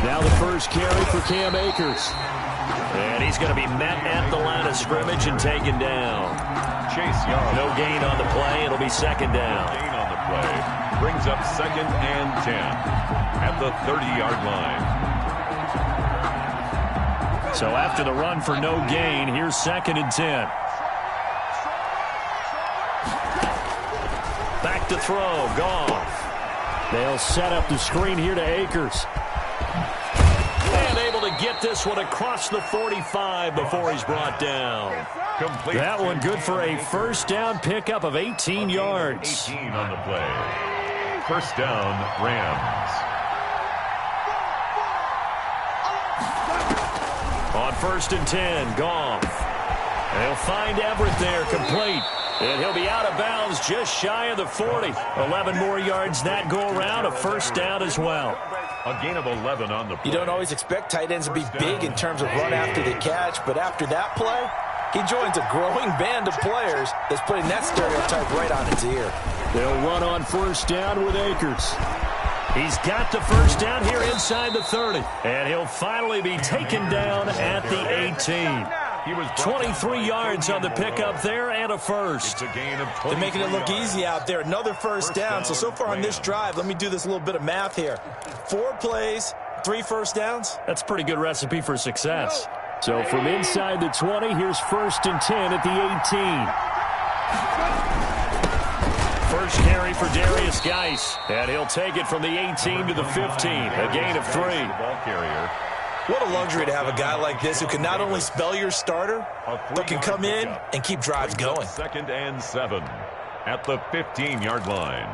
Now the first carry for Cam Akers. And he's going to be met at the line of scrimmage and taken down. Chase Young. No gain on the play. It'll be second down. No gain on the play. Brings up 2nd and 10 at the 30-yard line. So after the run for no gain, here's 2nd and 10. Back to throw. Goff. They'll set up the screen here to Akers. And able to get this one across the 45 before he's brought down. Complete. That one good for a first down pickup of 18 yards. 18 on the play. First down, Rams. On 1st and 10, Goff. They'll find Everett there, complete. And he'll be out of bounds just shy of the 40. 11 more yards that go around, a first down as well. A gain of 11 on the play. You don't always expect tight ends to be big in terms of run after the catch, but after that play, he joins a growing band of players that's putting that stereotype right on its ear. They'll run on first down with Akers. He's got the first down here inside the 30. And he'll finally be taken down at the 18. He was 23 yards on the pickup there and a first. It's a gain of 20. They're making it look easy out there. Another first down. So far on this drive, let me do this little bit of math here. 4 plays, 3 first downs. That's a pretty good recipe for success. So from inside the 20, here's 1st and 10 at the 18. First carry for Darius Geis. And he'll take it from the 18 to the 15. A gain of 3. Ball carrier. What a luxury to have a guy like this who can not only spell your starter, but can come in and keep drives going. 2nd and 7 at the 15-yard line.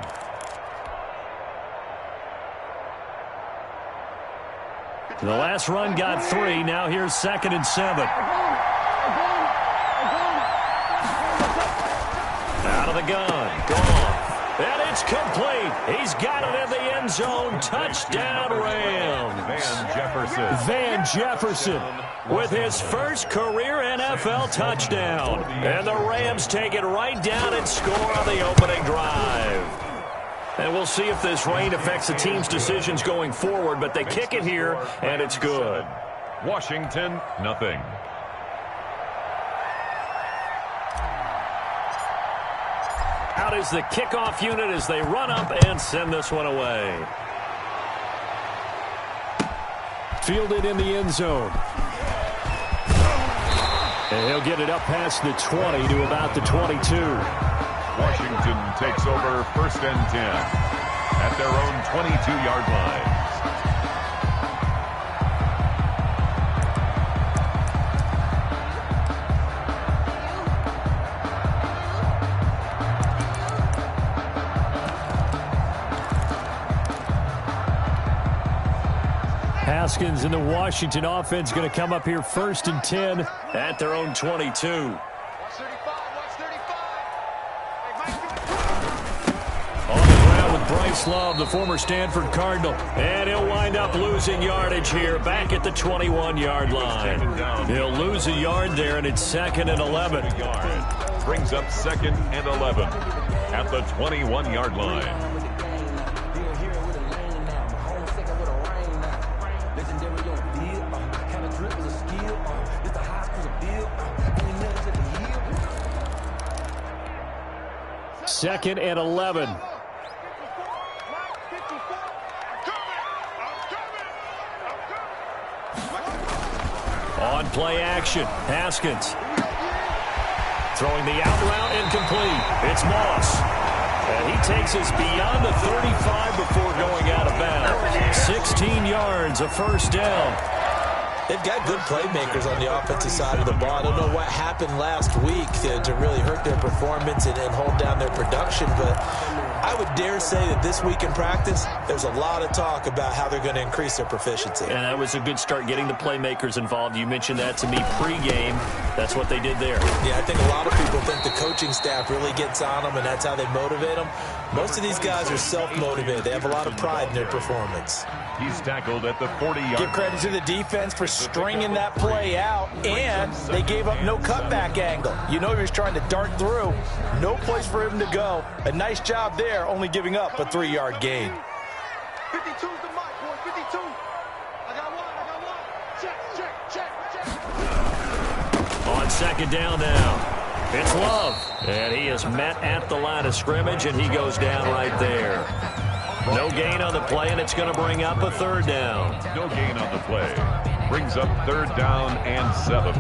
The last run got 3. Now here's 2nd and 7. Out of the gun. Gone. And it's complete. He's got it in the end zone. Touchdown, Rams. Van Jefferson with his first career NFL touchdown. And the Rams take it right down and score on the opening drive. And we'll see if this rain affects the team's decisions going forward, but they kick it here, and it's good. Washington, nothing. Out is the kickoff unit as they run up and send this one away. Fielded in the end zone. And he'll get it up past the 20 to about the 22. Washington takes over 1st and 10 at their own 22-yard line. Haskins and the Washington offense going to come up here 1st and 10 at their own 22. Bryce Love, the former Stanford Cardinal, and he'll wind up losing yardage here back at the 21-yard line. He'll lose a yard there, and it's 2nd and 11. Brings up 2nd and 11 at the 21-yard line. Second and 11. On play action, Haskins. Throwing the out route incomplete. It's Moss. And he takes us beyond the 35 before going out of bounds. 16 yards, a first down. They've got good playmakers on the offensive side of the ball. I don't know what happened last week to really hurt their performance and hold down their production, but I would dare say that this week in practice, there's a lot of talk about how they're going to increase their proficiency. And that was a good start getting the playmakers involved. You mentioned that to me pregame. That's what they did there. Yeah, I think a lot of people think the coaching staff really gets on them, and that's how they motivate them. Most of these guys are self-motivated. They have a lot of pride in their performance. He's tackled at the 40-yard. Give credit to the defense for stringing that play out, and they gave up no cutback angle. You know he was trying to dart through. No place for him to go. A nice job there, only giving up a 3-yard gain. 52's the mark, boy. 52. I got second down now. It's Love, and he is met at the line of scrimmage, and he goes down right there. No gain on the play, and it's going to bring up a third down. No gain on the play. Brings up third down and 7.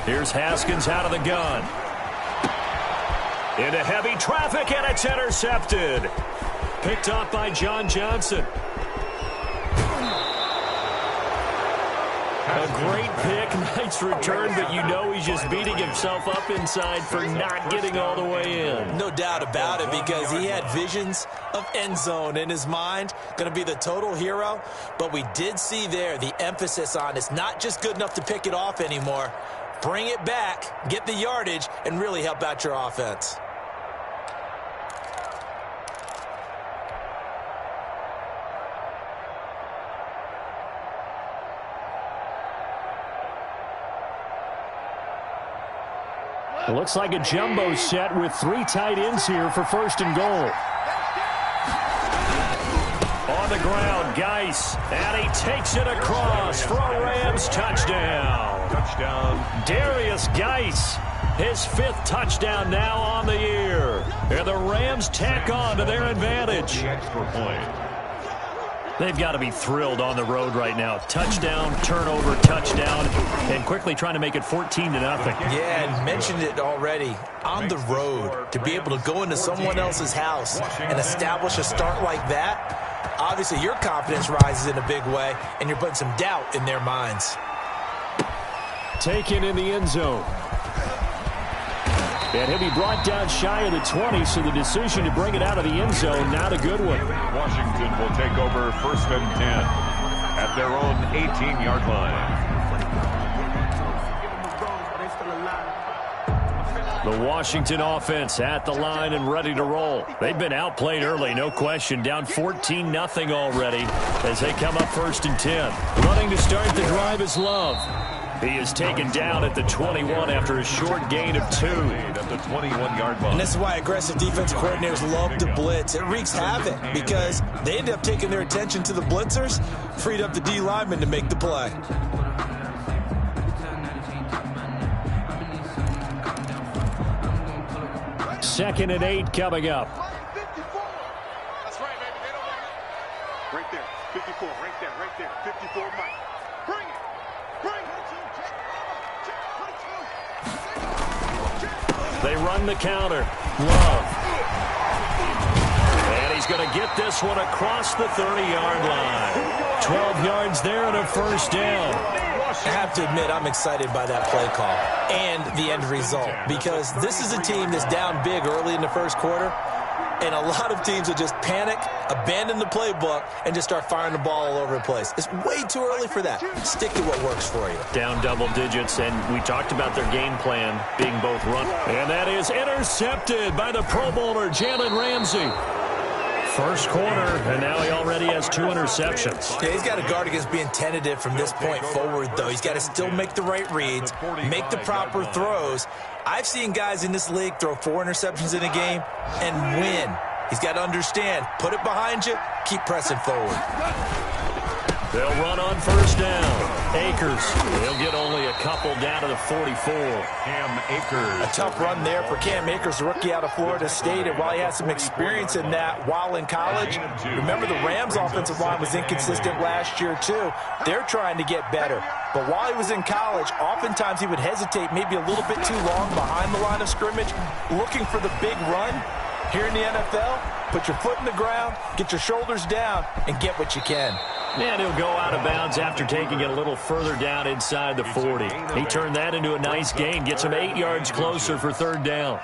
Here's Haskins out of the gun. Into heavy traffic, and it's intercepted. Picked off by John Johnson. A great pick, nice return, but you know he's just beating himself up inside for not getting all the way in. No doubt about it, because he had visions of end zone in his mind. Going to be the total hero, but we did see there the emphasis on it's not just good enough to pick it off anymore. Bring it back, get the yardage, and really help out your offense. It looks like a jumbo set with 3 tight ends here for first and goal. On the ground, Geis, and he takes it across for a Rams touchdown. Darius Geis, his 5th touchdown now on the year. And the Rams tack on to their advantage. Extra point. They've got to be thrilled on the road right now. Touchdown, turnover, touchdown, and quickly trying to make it 14-0. Yeah, and mentioned it already. On the road, to be able to go into someone else's house and establish a start like that, obviously your confidence rises in a big way, and you're putting some doubt in their minds. Taken in the end zone. And he'll be brought down shy of the 20, so the decision to bring it out of the end zone, not a good one. Washington will take over first and 10 at their own 18-yard line. The Washington offense at the line and ready to roll. They've been outplayed early, no question. Down 14-0 already as they come up first and 10. Running to start the drive is Love. He is taken down at the 21 after a short gain of 2. At the 21-yard line. And this is why aggressive defensive coordinators love to blitz. It wreaks havoc because they end up taking their attention to the blitzers, freed up the D lineman to make the play. Second and 8 coming up. That's right, baby. They don't want it. Right there. 54. Right there. 54, Mike. Bring it. They run the counter. Love. And he's going to get this one across the 30-yard line. 12 yards there and a first down. I have to admit, I'm excited by that play call and the end result, because this is a team that's down big early in the first quarter, and a lot of teams will just panic, abandon the playbook, and just start firing the ball all over the place. It's way too early for that. Stick to what works for you. Down double digits, and we talked about their game plan being both run. And that is intercepted by the Pro Bowler, Jalen Ramsey. First quarter, and now he already has 2 interceptions. Yeah, he's got to guard against being tentative from this point forward, though. He's got to still make the right reads, make the proper throws. I've seen guys in this league throw 4 interceptions in a game and win. He's got to understand, put it behind you, keep pressing forward. They'll run on first down. Akers, he'll get only a couple down to the 44. Cam Akers. A tough run there for Cam Akers, the rookie out of Florida State. And while he had some experience in that while in college, remember the Rams' offensive line was inconsistent last year too. They're trying to get better. But while he was in college, oftentimes he would hesitate maybe a little bit too long behind the line of scrimmage, looking for the big run. Here in the NFL, put your foot in the ground, get your shoulders down, and get what you can. And he'll go out of bounds after taking it a little further down inside the 40. He turned that into a nice gain, gets him 8 yards closer for third down.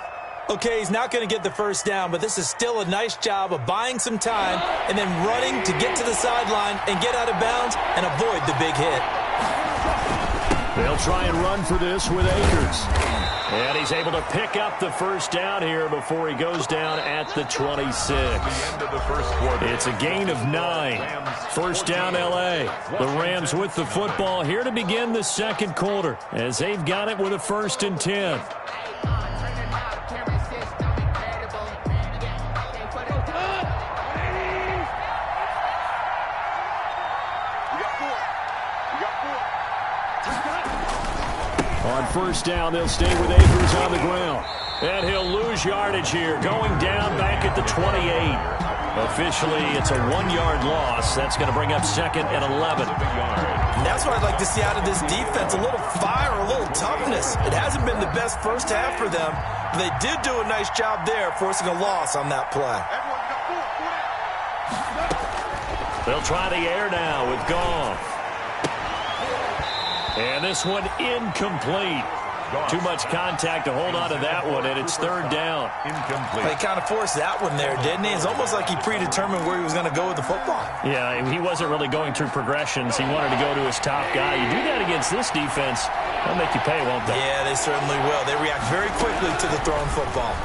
Okay, he's not going to get the first down, but this is still a nice job of buying some time and then running to get to the sideline and get out of bounds and avoid the big hit. They'll try and run for this with Akers. And he's able to pick up the first down here before he goes down at the 26. It's a gain of 9. First down, L.A. The Rams with the football here to begin the second quarter as they've got it with a 1st and 10. On first down, they'll stay with Akers on the ground. And he'll lose yardage here, going down back at the 28. Officially, it's a 1-yard loss. That's going to bring up 2nd and 11. And that's what I'd like to see out of this defense, a little fire, a little toughness. It hasn't been the best first half for them, but they did do a nice job there, forcing a loss on that play. They'll try the air now with Goff. And this one incomplete. Too much contact to hold on to that one, and it's 3rd down. Incomplete. He kind of forced that one there, didn't he? It's almost like he predetermined where he was going to go with the football. Yeah, he wasn't really going through progressions. He wanted to go to his top guy. You do that against this defense, they'll make you pay, won't they? Yeah, they certainly will. They react very quickly to the thrown football.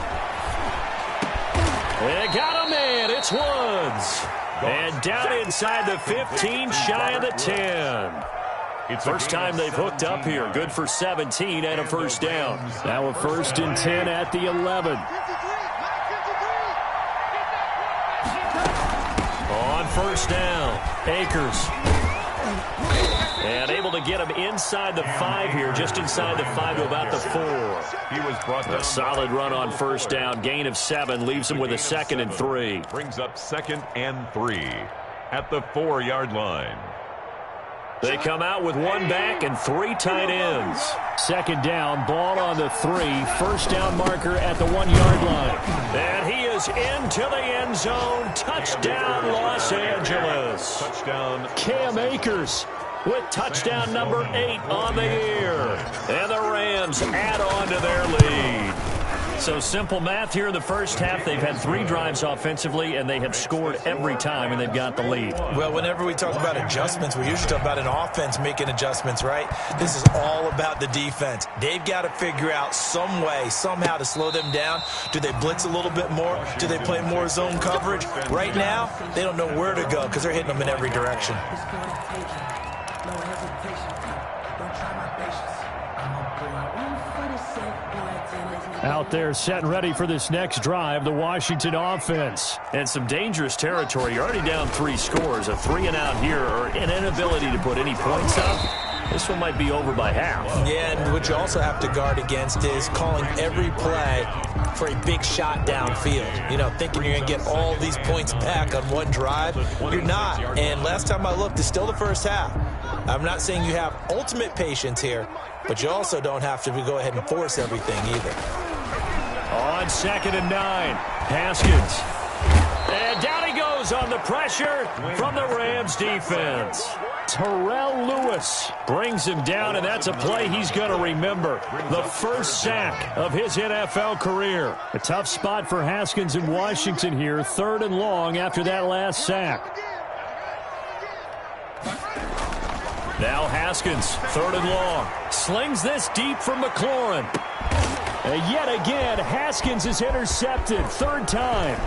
They got him in. It's Woods. And down inside the 15, shy of the 10. First time they've hooked up here. Good for 17 and a first down. Now a 1st and 10 at the 11. On first down, Akers. And able to get him inside the 5 here, just inside the 5 to about the 4. He was brought down. A solid run on first down. Gain of 7 leaves him with a 2nd and 3. Brings up 2nd and 3 at the 4-yard line. They come out with 1 back and 3 tight ends. 2nd down, ball on the 3. First down marker at the 1-yard line. And he is into the end zone. Touchdown, Los Angeles. Touchdown. Cam Akers with touchdown number 8 on the year. And the Rams add on to their lead. So simple math here in the first half. They've had 3 drives offensively, and they have scored every time, and they've got the lead. Well, whenever we talk about adjustments, we usually talk about an offense making adjustments, right? This is all about the defense. They've got to figure out some way, somehow to slow them down. Do they blitz a little bit more? Do they play more zone coverage? Right now, they don't know where to go because they're hitting them in every direction. Out there set and ready for this next drive, the Washington offense. And some dangerous territory. You're already down 3 scores. A 3-and-out here, or an inability to put any points up. This one might be over by half. Yeah, and what you also have to guard against is calling every play for a big shot downfield. You know, thinking you're going to get all these points back on one drive. You're not. And last time I looked, it's still the first half. I'm not saying you have ultimate patience here, but you also don't have to go ahead and force everything either. On 2nd and 9, Haskins. And down he goes on the pressure from the Rams defense. Terrell Lewis brings him down, and that's a play he's going to remember. The first sack of his NFL career. A tough spot for Haskins in Washington here. 3rd and long after that last sack. Now Haskins, 3rd and long. Slings this deep from McLaurin. And yet again, Haskins is intercepted. 3rd time.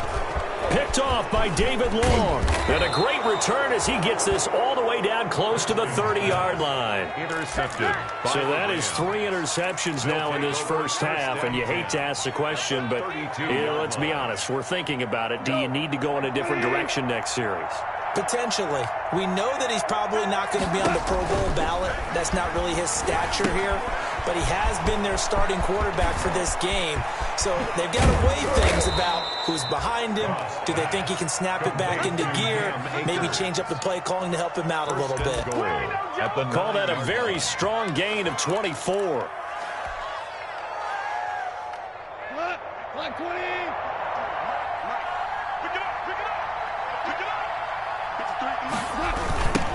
Picked off by David Long. And a great return as he gets this all the way down close to the 30-yard line. Intercepted. So that is 3 interceptions now in this first half. And you hate to ask the question, but let's be honest. We're thinking about it. Do you need to go in a different direction next series? Potentially. We know that he's probably not going to be on the Pro Bowl ballot. That's not really his stature here. But he has been their starting quarterback for this game. So they've got to weigh things about who's behind him. Do they think he can snap it back into gear? Maybe change up the play calling to help him out a little bit. Call that a very strong gain of 24.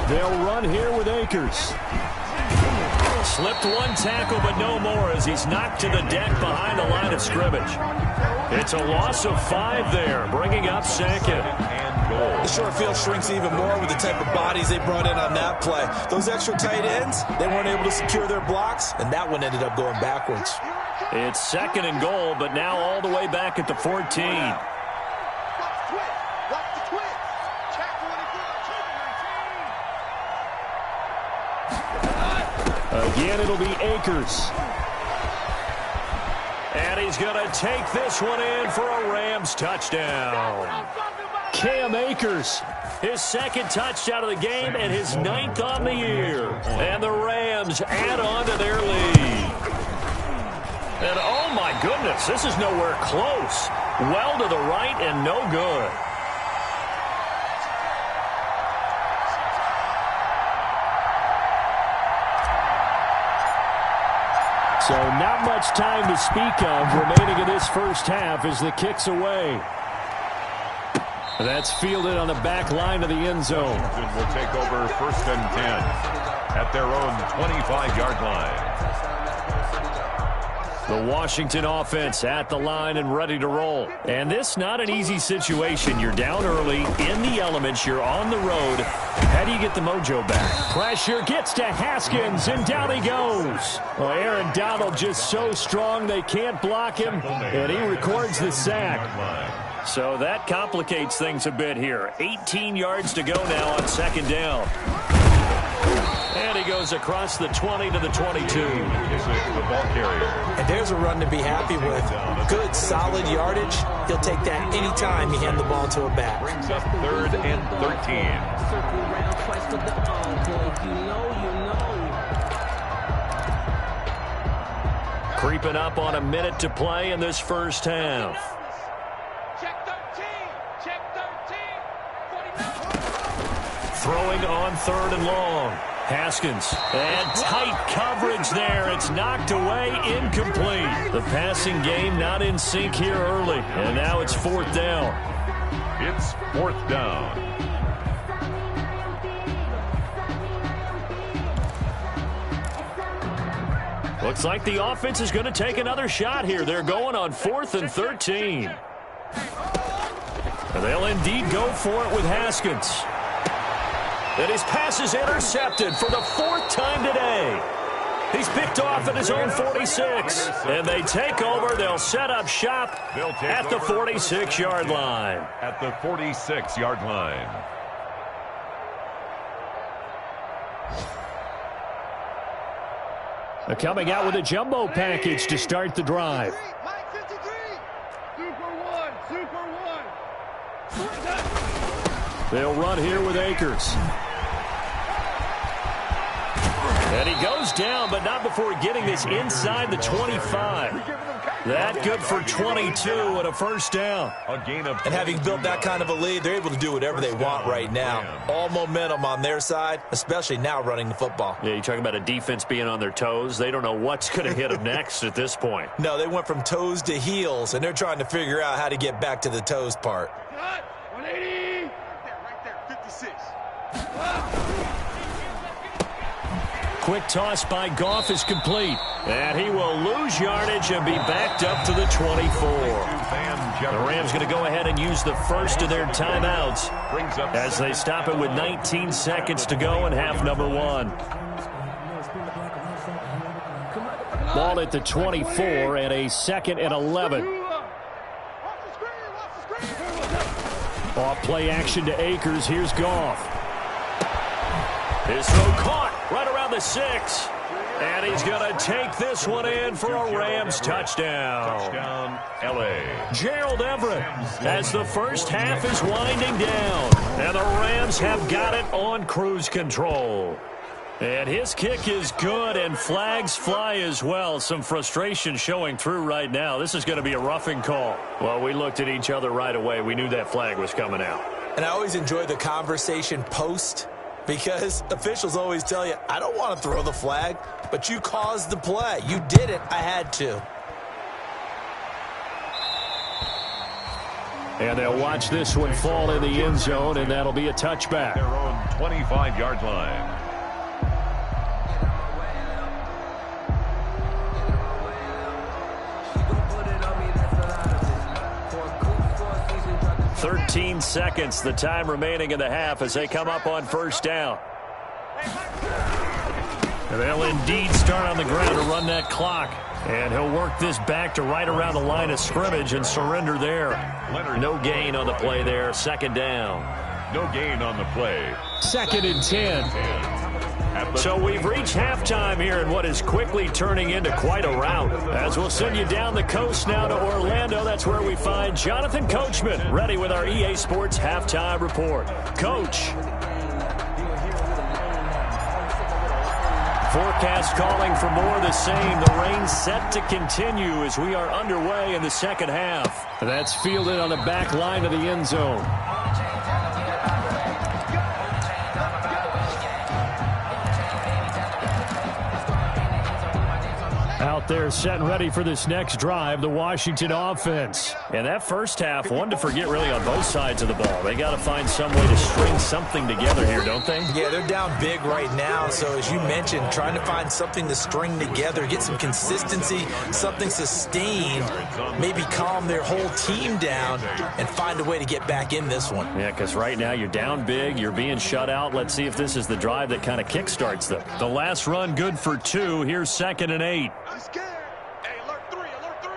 They'll run here with Akers. Slipped 1 tackle, but no more as he's knocked to the deck behind the line of scrimmage. It's a loss of 5 there, bringing up 2nd. The short field shrinks even more with the type of bodies they brought in on that play. Those extra tight ends, they weren't able to secure their blocks, and that one ended up going backwards. It's 2nd and goal, but now all the way back at the 14. Watch the twist. Watch the twist. Check when it goes. Again, it'll be Akers. And he's going to take this one in for a Rams touchdown. Cam Akers, his 2nd touchdown of the game and his 9th on the year. And the Rams add on to their lead. And oh my goodness, this is nowhere close. Well to the right and no good. So not much time to speak of remaining in this first half as the kick's away. That's fielded on the back line of the end zone. Will take over 1st and 10 at their own 25-yard line. The Washington offense at the line and ready to roll. And this not an easy situation. You're down early, in the elements, you're on the road. How do you get the mojo back? Pressure gets to Haskins, and down he goes. Well, Aaron Donald just so strong they can't block him, and he records the sack. So that complicates things a bit here. 18 yards to go now on 2nd down. And he goes across the 20 to the 22. The ball carrier. And there's a run to be happy with. Good, solid yardage. He'll take that anytime you hand the ball to a back. Brings up 3rd and 13. Creeping up on a minute to play in this first half. Check 13. Check 13. 49. Throwing on 3rd and long. Haskins, and tight coverage there. It's knocked away, incomplete. The passing game not in sync here early, and now it's 4th down. It's 4th down. Looks like the offense is going to take another shot here. They're going on 4th and 13. And they'll indeed go for it with Haskins. And his pass is intercepted for the 4th time today. He's picked off at his own 46. And they take over. They'll set up shop at the 46-yard line. At the 46-yard line. They're coming out with a jumbo package to start the drive. Mike 53. Super one. They'll run here with Akers. And he goes down, but not before getting this inside the 25. That good for 22 and a 1st down. And having built that kind of a lead, they're able to do whatever they want right now. All momentum on their side, especially now running the football. Yeah, you talk about a defense being on their toes. They don't know what's going to hit them next at this point. No, they went from toes to heels, and they're trying to figure out how to get back to the toes part. 180. Right there, 56. Quick toss by Goff is complete. And he will lose yardage and be backed up to the 24. The Rams going to go ahead and use the first of their timeouts as they stop it with 19 seconds to go in half number 1. Ball at the 24 and a 2nd and 11. Off play action to Akers. Here's Goff. His throw caught right around the 6. And he's going to take this one in for a Rams touchdown. Touchdown, L.A. Gerald Everett as the first half is winding down. And the Rams have got it on cruise control. And his kick is good, and flags fly as well. Some frustration showing through right now. This is going to be a roughing call. Well, we looked at each other right away. We knew that flag was coming out. And I always enjoy the conversation post, because officials always tell you, I don't want to throw the flag, but you caused the play. You did it. I had to. And they'll watch this one fall in the end zone, and that'll be a touchback. Their own 25-yard line. "13 seconds, the time remaining in the half as they come up on first down. And they'll indeed start on the ground to run that clock. And he'll work this back to right around the line of scrimmage and surrender there. No gain on the play there. Second down. No gain on the play. 2nd and 10. So we've reached halftime here in what is quickly turning into quite a rout. As we'll send you down the coast now to Orlando. That's where we find Jonathan Coachman ready with our EA Sports halftime report. Coach. Forecast calling for more of the same. The rain set to continue as we are underway in the second half. That's fielded on the back line of the end zone. Out there set and ready for this next drive, the Washington offense. And that first half, one to forget really on both sides of the ball. They got to find some way to string something together here, don't they? Yeah, they're down big right now. So as you mentioned, trying to find something to string together, get some consistency, something sustained, maybe calm their whole team down and find a way to get back in this one. Yeah, because right now you're down big, you're being shut out. Let's see if this is the drive that kind of kickstarts them. The last run good for 2. Here's 2nd and 8. I'm scared. Hey, alert 3, alert 3.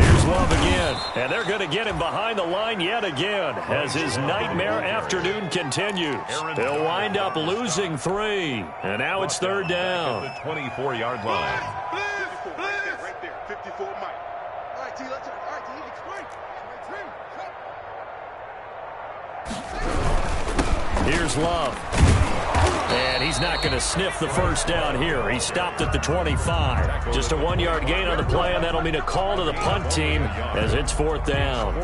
Here's Love again, and they're going to get him behind the line yet again as his nightmare afternoon continues. They'll wind up losing 3, and now it's 3rd down. The 24-yard line. Right there, 54 Mike. All right, T, let's go. All right, T, explain. Here's Love. And he's not going to sniff the first down here. He stopped at the 25. Just a 1-yard gain on the play, and that'll mean a call to the punt team as it's 4th down.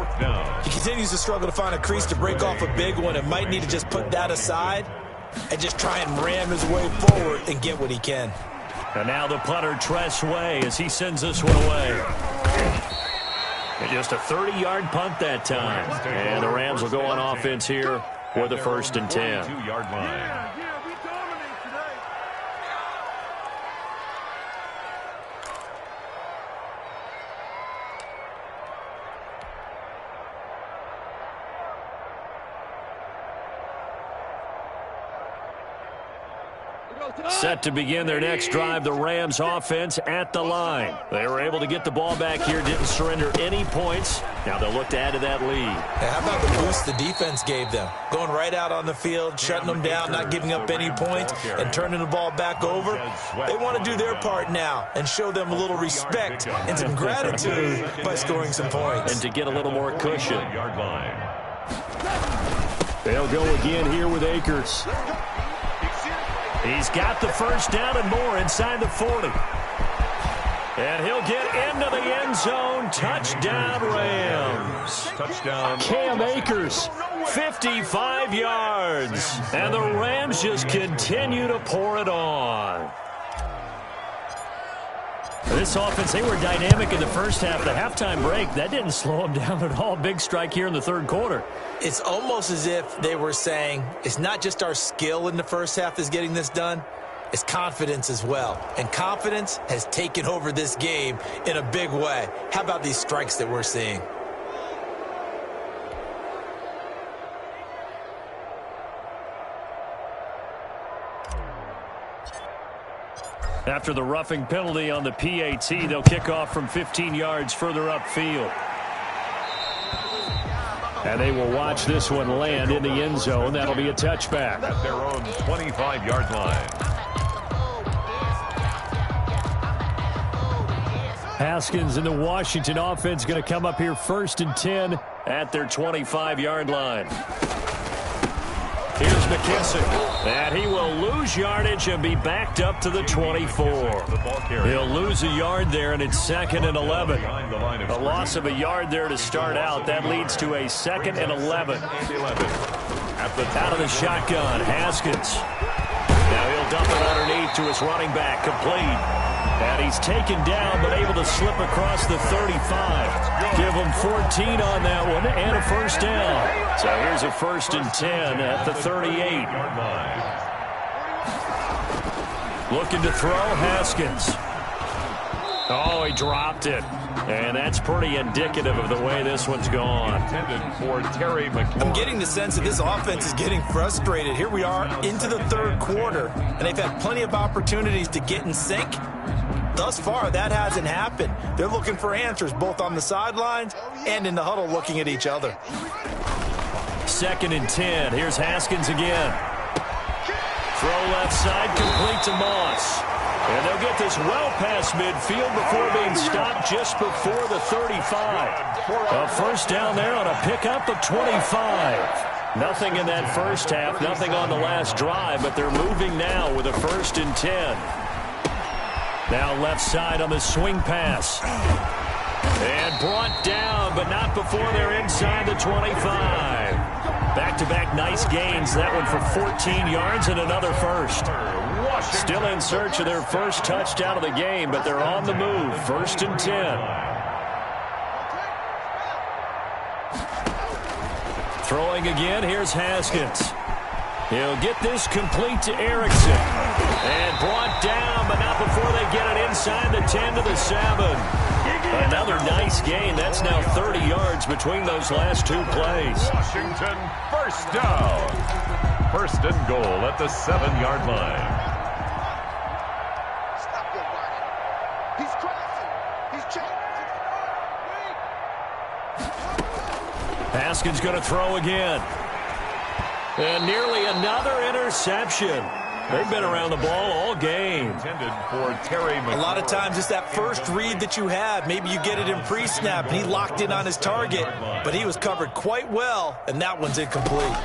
He continues to struggle to find a crease to break off a big one and might need to just put that aside and just try and ram his way forward and get what he can. And now the punter, Tress Way, as he sends this one away. And just a 30-yard punt that time. And the Rams will go on offense here for the 1st and 10. 2-yard line. Set to begin their next drive, the Rams offense at the line. They were able to get the ball back here, didn't surrender any points. Now they'll look to add to that lead. Hey, how about the boost the defense gave them? Going right out on the field, shutting them down, not giving up any points, and turning the ball back over. They want to do their part now and show them a little respect and some gratitude by scoring some points. And to get a little more cushion. They'll go again here with Akers. He's got the first down and more inside the 40. And he'll get into the end zone. Touchdown, Rams. Touchdown. Cam Akers, 55 yards. And the Rams just continue to pour it on. This offense, they were dynamic in the first half. The halftime break, that didn't slow them down at all. Big strike here in the 3rd quarter. It's almost as if they were saying, it's not just our skill in the first half that's getting this done, it's confidence as well. And confidence has taken over this game in a big way. How about these strikes that we're seeing? After the roughing penalty on the PAT, they'll kick off from 15 yards further upfield. And they will watch this one land in the end zone. That'll be a touchback. At their own 25-yard line. Haskins and the Washington offense going to come up here 1st and 10 at their 25-yard line. Here's McKissick. And he will lose yardage and be backed up to the 24. He'll lose a yard there, and it's 2nd and 11. A loss of a yard there to start out. That leads to a 2nd and 11. Out of the shotgun, Haskins. Now he'll dump it underneath to his running back, complete. And he's taken down, but able to slip across the 35. Give him 14 on that one, and a first down. So here's a 1st and 10 at the 38. Looking to throw, Haskins. Oh, he dropped it. And that's pretty indicative of the way this one's gone. Intended for Terry McLaurin. I'm getting the sense that this offense is getting frustrated. Here we are into the third quarter, and they've had plenty of opportunities to get in sync. Thus far, that hasn't happened. They're looking for answers both on the sidelines and in the huddle looking at each other. 2nd and 10. Here's Haskins again. Throw left side, complete to Moss. And they'll get this well past midfield before being stopped just before the 35. A first down there on a pickup of 25. Nothing in that first half, nothing on the last drive, but they're moving now with a 1st and 10. Now left side on the swing pass. And brought down, but not before they're inside the 25. Back-to-back nice gains. That one for 14 yards and another first. Still in search of their first touchdown of the game, but they're on the move. 1st and 10. Throwing again, here's Haskins. He'll get this complete to Erickson. And brought down, but not before they get it inside the 10 to the 7. Another nice gain. That's now 30 yards between those last two plays. Washington, first down. 1st and goal at the 7-yard line. Stop your body. He's crossing. He's changing. Haskins going to throw again. And nearly another interception. They've been around the ball all game. Intended for Terry McLaurin. A lot of times it's that first read that you have. Maybe you get it in pre-snap, and he locked in on his target, but he was covered quite well, and that one's incomplete.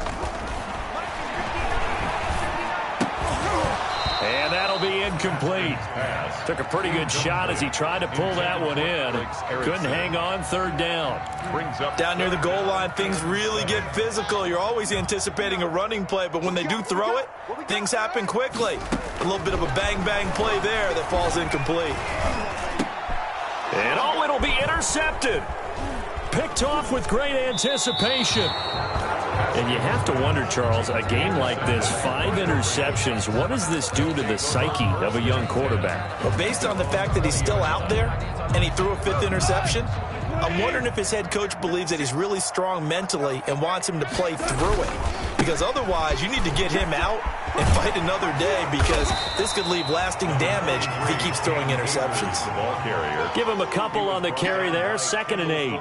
And that'll be incomplete. Took a pretty good shot as he tried to pull that one in. Couldn't hang on. 3rd down. Down near the goal line, things really get physical. You're always anticipating a running play, but when they do throw it, things happen quickly. A little bit of a bang-bang play there that falls incomplete. And oh, it'll be intercepted. Picked off with great anticipation. And you have to wonder, Charles, a game like this, 5 interceptions, what does this do to the psyche of a young quarterback? Well, based on the fact that he's still out there and he threw a 5th interception, I'm wondering if his head coach believes that he's really strong mentally and wants him to play through it. Because otherwise, you need to get him out and fight another day, because this could leave lasting damage if he keeps throwing interceptions. Give him a couple on the carry there, 2nd and 8.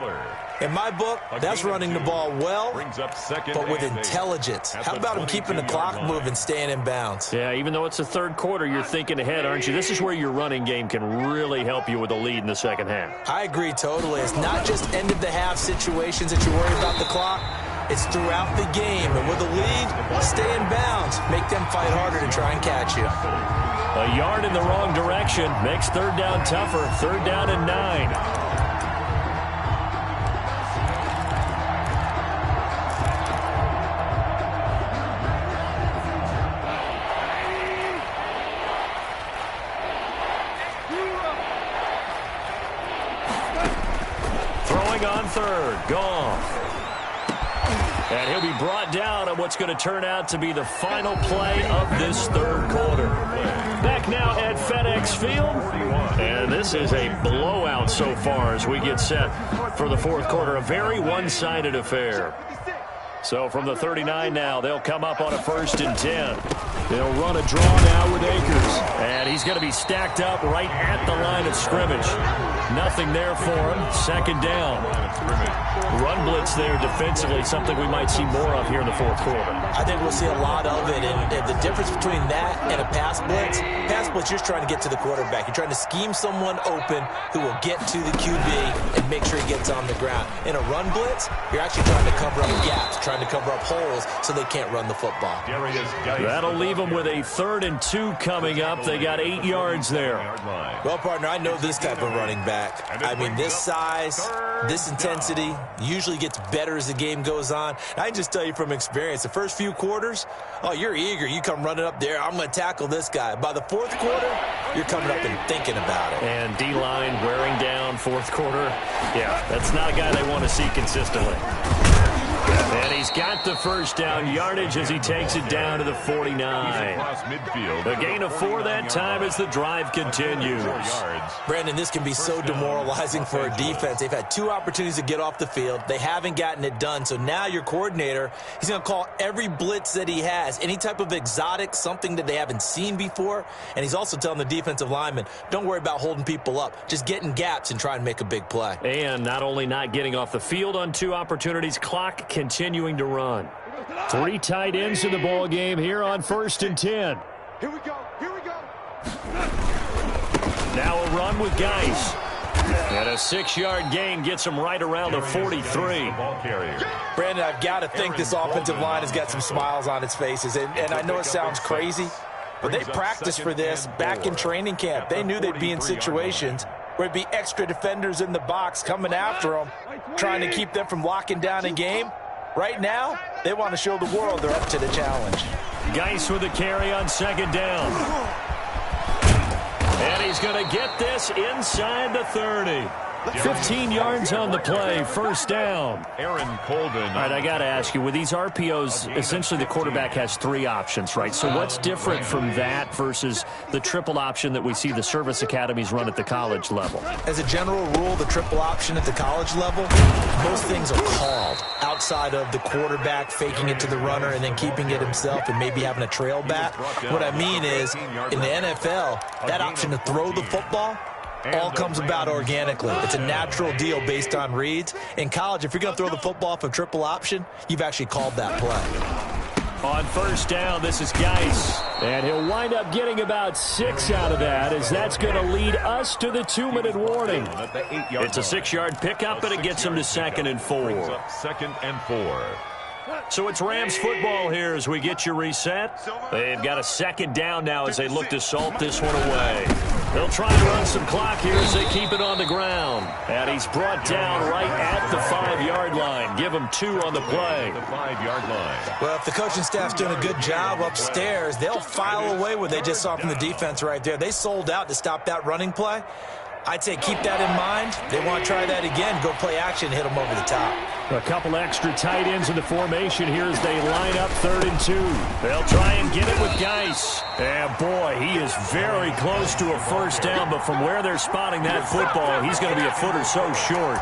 In my book, that's running the ball well, but with intelligence. How about him keeping the clock moving, staying in bounds? Yeah, even though it's the 3rd quarter, you're thinking ahead, aren't you? This is where your running game can really help you with a lead in the 2nd half. I agree totally. It's not just end-of-the-half situations that you worry about the clock. It's throughout the game. And with a lead, stay in bounds. Make them fight harder to try and catch you. A yard in the wrong direction makes 3rd down tougher. 3rd down and 9. On 3rd, Goff. And he'll be brought down on what's going to turn out to be the final play of this 3rd quarter. Back now at FedEx Field. And this is a blowout so far as we get set for the 4th quarter. A very one-sided affair. So from the 39 now, they'll come up on a 1st and 10. They'll run a draw now with Akers. And he's going to be stacked up right at the line of scrimmage. Nothing there for him. 2nd down. Run blitz there defensively, something we might see more of here in the 4th quarter. I think we'll see a lot of it. And the difference between that and a pass blitz, you're just trying to get to the quarterback. You're trying to scheme someone open who will get to the QB and make sure he gets on the ground. In a run blitz, you're actually trying to cover up gaps, trying to cover up holes so they can't run the football. That'll leave them with a 3rd and 2 coming up. They got 8 yards there. Well, partner, I know this type of running back. I mean, this size, this intensity usually gets better as the game goes on. I can just tell you from experience, the first few quarters, oh, you're eager. You come running up there, I'm going to tackle this guy. By the 4th quarter, you're coming up and thinking about it. And D-line wearing down 4th quarter. Yeah, that's not a guy they want to see consistently. And he's got the first down yardage as he takes it down to the 49. A gain of 4 that time as the drive continues. Brandon, this can be so demoralizing for a defense. They've had 2 opportunities to get off the field. They haven't gotten it done. So now your coordinator, he's going to call every blitz that he has, any type of exotic, something that they haven't seen before. And he's also telling the defensive lineman, don't worry about holding people up. Just get in gaps and try and make a big play. And not only not getting off the field on 2 opportunities, clock continuing to run. 3 tight ends in the ball game here on 1st and 10. Here we go. Here we go. Now a run with Geis. And a 6-yard gain gets him right around the 43. Brandon, I've got to think this offensive line has got some smiles on its faces. And I know it sounds crazy, but they practiced for this back in training camp. They knew they'd be in situations where it'd be extra defenders in the box coming after them, trying to keep them from locking down a game. Right now, they want to show the world they're up to the challenge. Geis with a carry on 2nd down. And he's going to get this inside the 30. 15 yards on the play, 1st down. Aaron Colvin. All right, I got to ask you, with these RPOs, essentially the quarterback has 3 options, right? So what's different from that versus the triple option that we see the service academies run at the college level? As a general rule, the triple option at the college level, most things are called outside of the quarterback faking it to the runner and then keeping it himself and maybe having a trail back. What I mean is, in the NFL, that option to throw the football all comes about organically. It's a natural deal based on reads. In college, if you're going to throw the football for triple option, you've actually called that play. On 1st down, this is Geis. And he'll wind up getting about 6 out of that, as that's going to lead us to the 2-minute warning. It's a 6-yard pickup, and it gets him to 2nd and 4. 2nd and 4. So it's Rams football here as we get you reset. They've got a 2nd down now as they look to salt this one away. They'll try and run some clock here as they keep it on the ground. And he's brought down right at the 5-yard line. Give him 2 on the play. The 5-yard line. Well, if the coaching staff's doing a good job upstairs, they'll file away what they just saw from the defense right there. They sold out to stop that running play. I'd say keep that in mind. They want to try that again. Go play action, hit them over the top. A couple extra tight ends in the formation here as they line up 3rd and 2. They'll try and get it with Geis. And boy, he is very close to a 1st down, but from where they're spotting that football, he's going to be a foot or so short.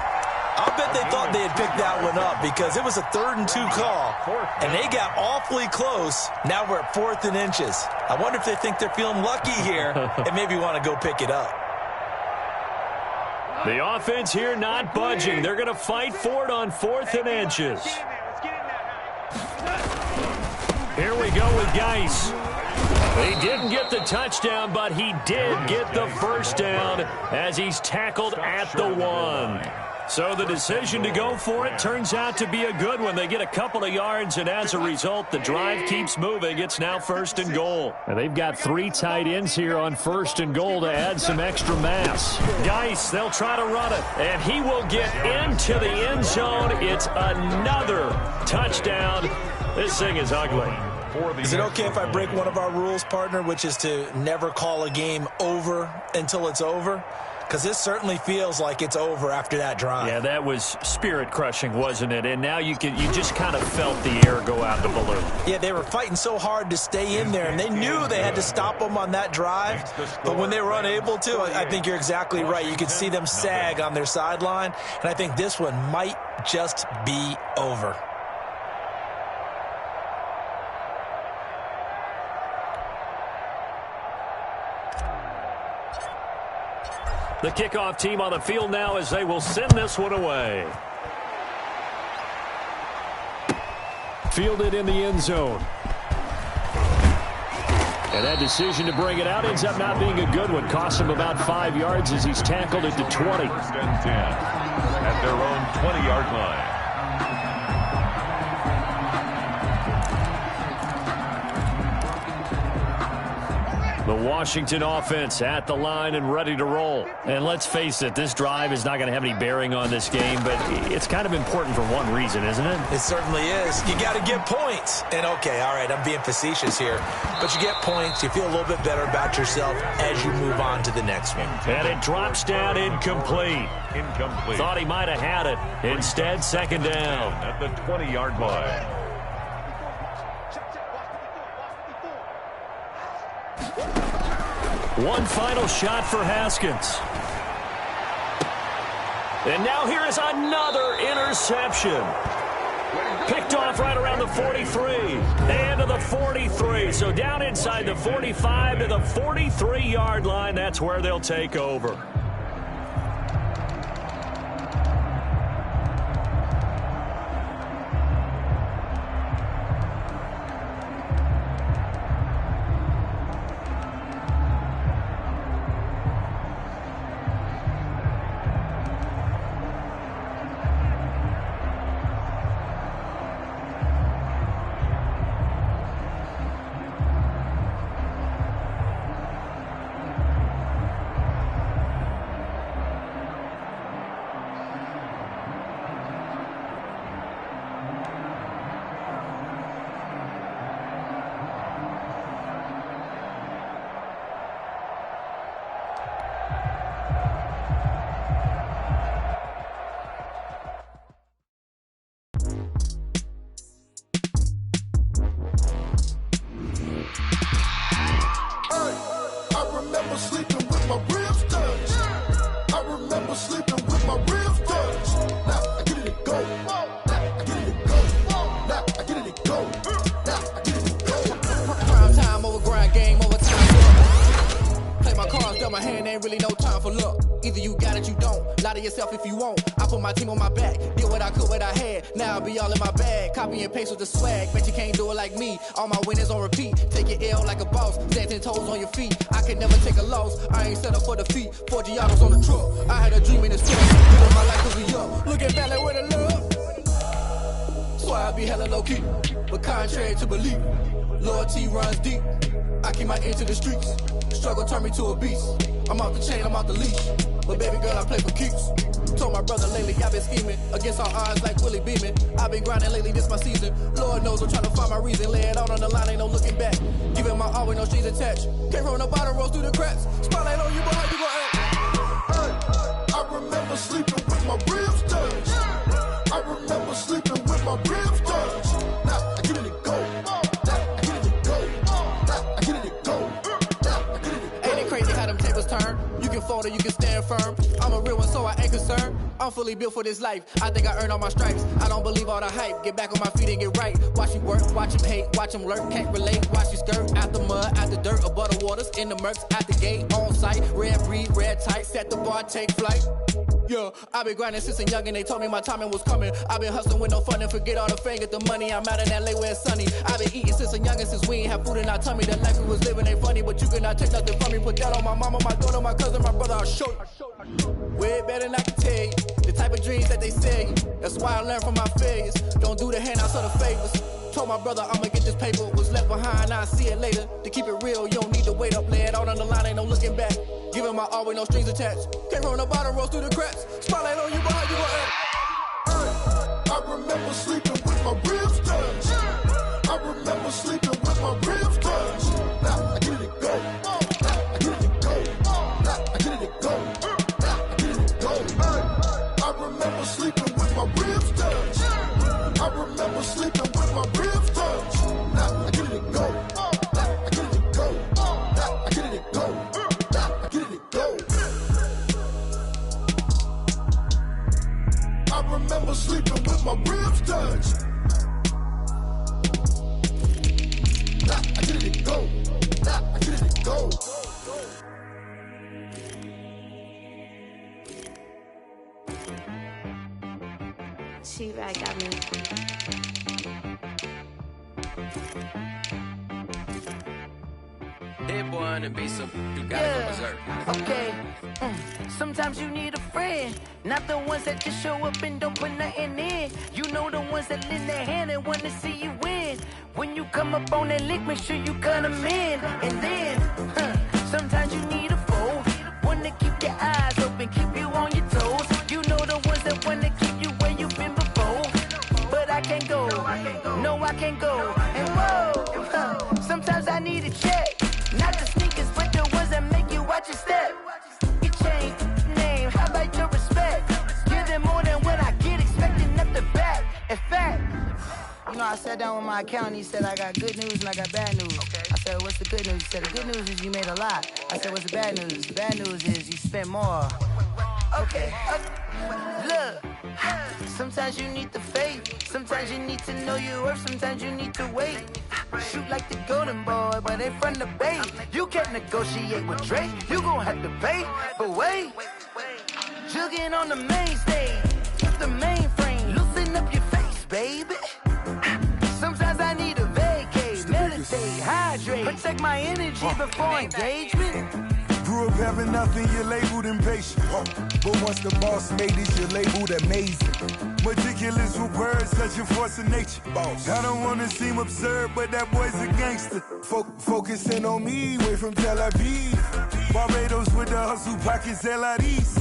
I'll bet they thought they had picked that one up because it was a 3rd and 2 call, and they got awfully close. Now we're at 4th and inches. I wonder if they think they're feeling lucky here and maybe want to go pick it up. The offense here not budging. They're going to fight for it on 4th and inches. Here we go with Geis. He didn't get the touchdown, but he did get the 1st down as he's tackled at the 1. So the decision to go for it turns out to be a good one. They get a couple of yards, and as a result, the drive keeps moving. It's now 1st and goal. And they've got 3 tight ends here on 1st and goal to add some extra mass. Geis, they'll try to run it, and he will get into the end zone. It's another touchdown. This thing is ugly. Is it okay if I break one of our rules, partner, which is to never call a game over until it's over? Because this certainly feels like it's over after that drive. Yeah, that was spirit-crushing, wasn't it? And now you just kind of felt the air go out the balloon. Yeah, they were fighting so hard to stay in there, and they knew they had to stop them on that drive. But when they were unable to, I think you're exactly right. You could see them sag on their sideline, and I think this one might just be over. The kickoff team on the field now as they will send this one away. Fielded in the end zone. And that decision to bring it out ends up not being a good one. Cost him about 5 yards as he's tackled it to 20. 1st and 10 at their own 20-yard line. The Washington offense at the line and ready to roll. And let's face it, this drive is not going to have any bearing on this game, but it's kind of important for one reason, isn't it? It certainly is. You got to get points. And, okay, all right, I'm being facetious here, but you get points, you feel a little bit better about yourself as you move on to the next one. And it drops down incomplete. Thought he might have had it. Instead, second down. At the 20-yard line. One final shot for Haskins. And now here is another interception. Picked off right around the 43. And to the 43. So down inside the 45 to the 43-yard line. That's where they'll take over. If you won't, I put my team on my back, did what I could, what I had. Now I'll be all in my bag, copy and paste with the swag. Bet you can't do it like me. All my winners on repeat. Take your L like a boss, stand 10 toes on your feet. I can never take a loss. I ain't set up for defeat. 4 Giottos on the truck. I had a dream in this truck. Living my life cause we young. Looking back like where the love. So I be hella low key, but contrary to belief, loyalty runs deep. I keep my ear to the streets. Struggle turned me to a beast. I'm off the chain, I'm off the leash. But baby girl, I play for keeps. Told my brother lately, I've been scheming against all odds like Willie Beeman. I've been grinding lately, this my season. Lord knows I'm trying to find my reason. Lay it out on the line, ain't no looking back. Giving my all with no strings attached. Came from the bottom, rose through the cracks. Spotlight on you, boy, how you gon' act? I remember sleeping with my ribs touched. I remember sleeping with my ribs touched. Now I get it to go. Now I get it to go. Now I get it to go. Now I get it to go. Ain't it crazy how them tables turn? You can fold or you can stand firm. I'm a real one, so I ain't concerned. I'm fully built for this life. I think I earned all my stripes. I don't believe all the hype. Get back on my feet and get right. Watch you work, watch him hate, watch him lurk. Can't relate, watch you skirt. Out the mud, out the dirt, above the waters, in the murks, at the gate, on site. Red breed, red tight, set the bar, take flight. Yeah, I've been grinding since a youngin'. They told me my timing was coming. I've been hustling with no fun and forget all the fame, get the money. I'm out in LA where it's sunny. I've been eating since a youngin', since we ain't have food in our tummy. The life we was living ain't funny, but you cannot take nothing from me. Put that on my mama, my daughter, my cousin, my brother, I'll show you. Way better than I can tell you. The type of dreams that they sell you. That's why I learned from my failures. Don't do the handouts or the favors. Told my brother I'ma get this paper. Was left behind, I'll see it later. To keep it real, you don't need to wait up. Lay it out on the line, ain't no looking back. Giving my all with no strings attached. Came from the bottom, rose through the cracks. Spotlight on you, boy, how you gon' act? I remember sleeping with my ribs touched. I remember sleeping with my ribs touched. Now I get it to go. Now I get it to go. Now I get it to go. Now I get it to go. I remember sleeping with my ribs touched. I remember sleeping with my ribs touched. Now I get it to go. Now I get it to go. Now I get it to go. Now I get it to go. I remember sleeping with my ribs touched. Now I get it to go. Now I get it to go. She-Rag got me. Dead boy on the beat, so you gotta go berserk. Okay. Sometimes you need a friend, not the ones that just show up and don't put nothing in. You know the ones that lend their hand and want to see you win. When you come up on that lick, make sure you cut them in. And then, sometimes you need a foe, one to keep your eyes open, keep you on your toes. You know the ones that want to keep you where you've been before. But I can't go, no I can't go. And whoa, sometimes I need a check, not the sneakers, but the ones that make you watch your step. You change name, how about your respect? Give them more than what I get, expecting nothing back. In fact, you know, I sat down with my accountant, he said I got good news and I got bad news. Okay. I said, what's the good news? He said, the good news is you made a lot. I said, what's the bad news? The bad news is you spent more. Okay, look, sometimes you need the faith, sometimes you need to know your worth, sometimes you need to wait. Shoot like the golden boy, but they from the bay. You can't negotiate with Drake, you gon' have to pay. But wait, jugging on the main stage, keep the mainframe, loosen up your face, baby. Sometimes I need a vacate, meditate, hydrate, protect my energy before engagement. Grew up having nothing, you're labeled impatient. But once the boss made it, you're labeled amazing. Meticulous with words, such a force of nature. I don't wanna seem absurd, but that boy's a gangster. Focusing on me, way from Tel Aviv. Barbados with the hustle, pockets LIDs.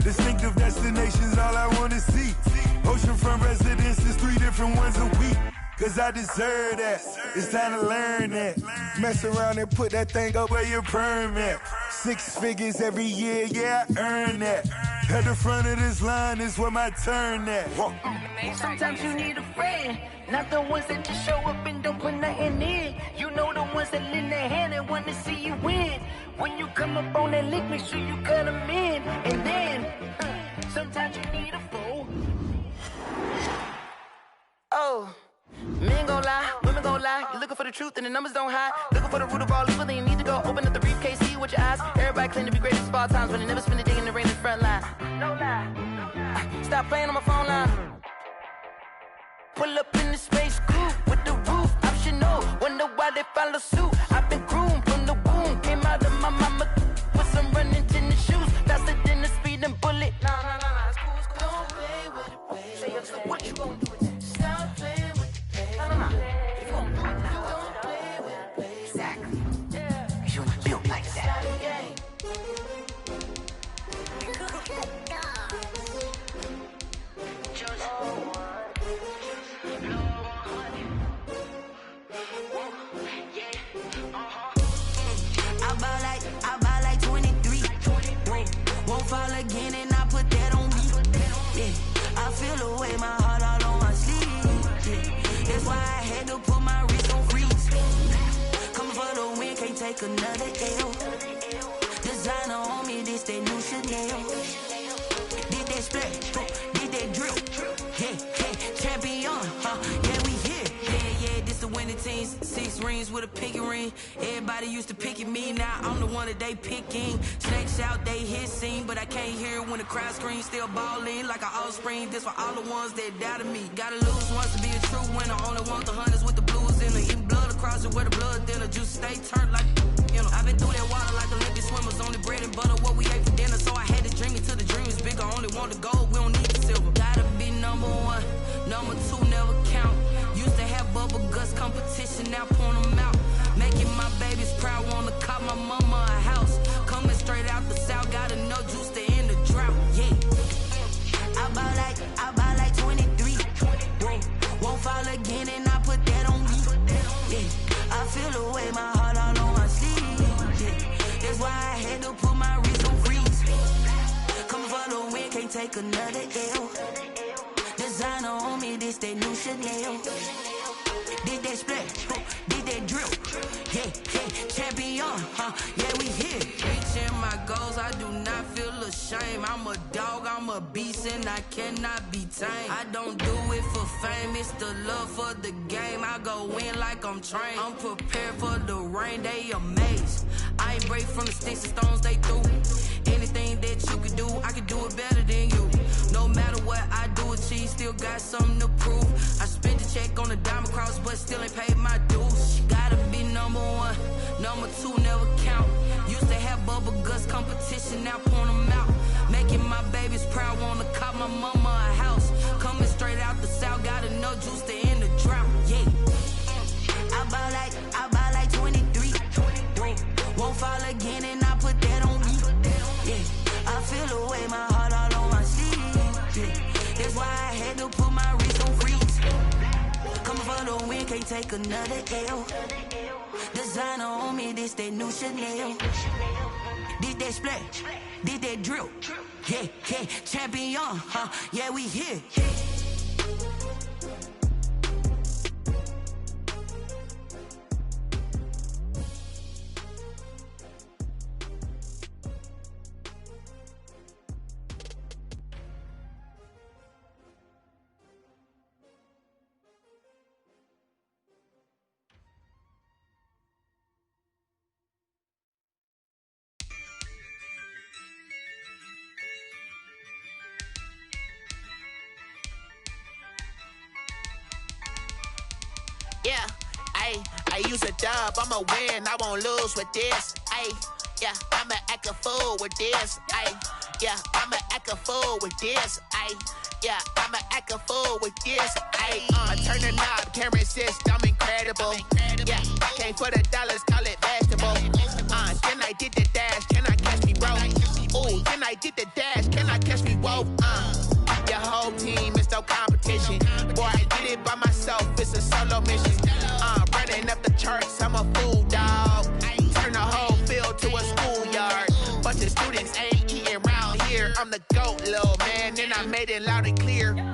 Distinctive destinations, all I wanna see. Oceanfront residences, 3 different ones a week. Cause I deserve that, it's time to learn that. Mess around and put that thing up where your perm at. 6 figures every year, yeah, I earn that. At the front of this line is where my turn at. Sometimes you need a friend, not the ones that just show up and don't put nothing in. You know the ones that lend their hand and want to see you win. When you come up on that lick, make sure you cut them in. And then, sometimes you need a foe. Oh. Men gon' lie, women gon' lie. You're looking for the truth and the numbers don't hide. Looking for the root of all evil, then you need to go open up the briefcase, see with your eyes. Everybody claim to be greatest of all times, but they never spend a day in the rain in the front line. No lie. Stop playing on my phone line. Pull up in the space coupe with the roof optional. Wonder why they follow suit. I've been groomed from the womb, came out of my mama with some running tennis shoes, faster than the speeding bullet. Nah, it's cool, it's cool. Don't play with it, baby. Say so what you gon' do with that? Stop playing with it. No. If you don't play with it, baby. Exactly. Yeah. You was built like that. I buy like 23. Won't fall again and I put that on me. Yeah. I feel the way my heart all on my sleeve. Yeah. That's why I had to put my wrist on freeze. Coming for the win, can't take another L. Designer on me, this that new Chanel. Did that splash, did that drip. Yeah, champion, yeah, we here. Yeah, this the winning teams. 6 rings with a pinky ring. Everybody used to pick at me, now I'm the one that they picking. Snakes out, they hit scene, but I can't hear it when the crowd screams. Still ballin' like an offspring. This for all the ones that doubted me. Gotta lose once to be a true winner. Only want the hunters with the blues in it. Eating blood across it where the blood thinner. Juice stay turned like, you know. I've been through that water like Olympic swimmers. Only bread and butter, what we ate for dinner. So I had to dream it till the dream is bigger. Only want the gold, we don't need the silver. Gotta be number 1, number 2 never count. Used to have bubble guts competition, now point them out. Making my babies proud, wanna cop my mama a house. Coming straight out the south, gotta know juice to end the drought. Yeah. I buy like 23. Won't fall again and I put that on me. Yeah. I feel the way my heart all on my sleeve. Yeah. That's why I had to put my wrist on freeze. Coming for the win, can't take another L. Designer on me, this that new Chanel. Did that splash, did that drip. Yeah, champion, yeah, we here. Reaching my goals, I do not feel ashamed. I'm a dog, I'm a beast, and I cannot be tamed. I don't do it for fame, it's the love for the game. I go in like I'm trained. I'm prepared for the rain, they amazed. I ain't break from the sticks and stones they threw. Anything that you could do, I could do it better than you. No matter what I do, achieve, still got something to prove. I spent the check on the diamond cross, but still ain't paid my dues. Gotta be number 1, number 2 never count. Used to have bubble guts competition, now point them out. can't take another L. Designer on me, this that new Chanel. Did that splash, did that drill. Yeah, yeah, champion, huh? Yeah, we here. Yeah, I use a dub, I'ma win, I won't lose with this. Yeah, I'ma act a fool with this. Yeah, I'ma act a fool with this. Yeah, I'ma act a fool with this. I turn the knob, can't resist, I'm incredible. Yeah, came for the dollars, call it vegetable. Then I did the dash, can I catch me, bro? Ooh, then I did the dash, can I catch me, whoa? Your whole team is no competition. Boy, I did it by myself, it's a solo mission. Running up the charts, I'm a fool, dog. Turn the whole field to a schoolyard. Bunch of students ain't eating round here. I'm the GOAT, little man, and I made it loud and clear.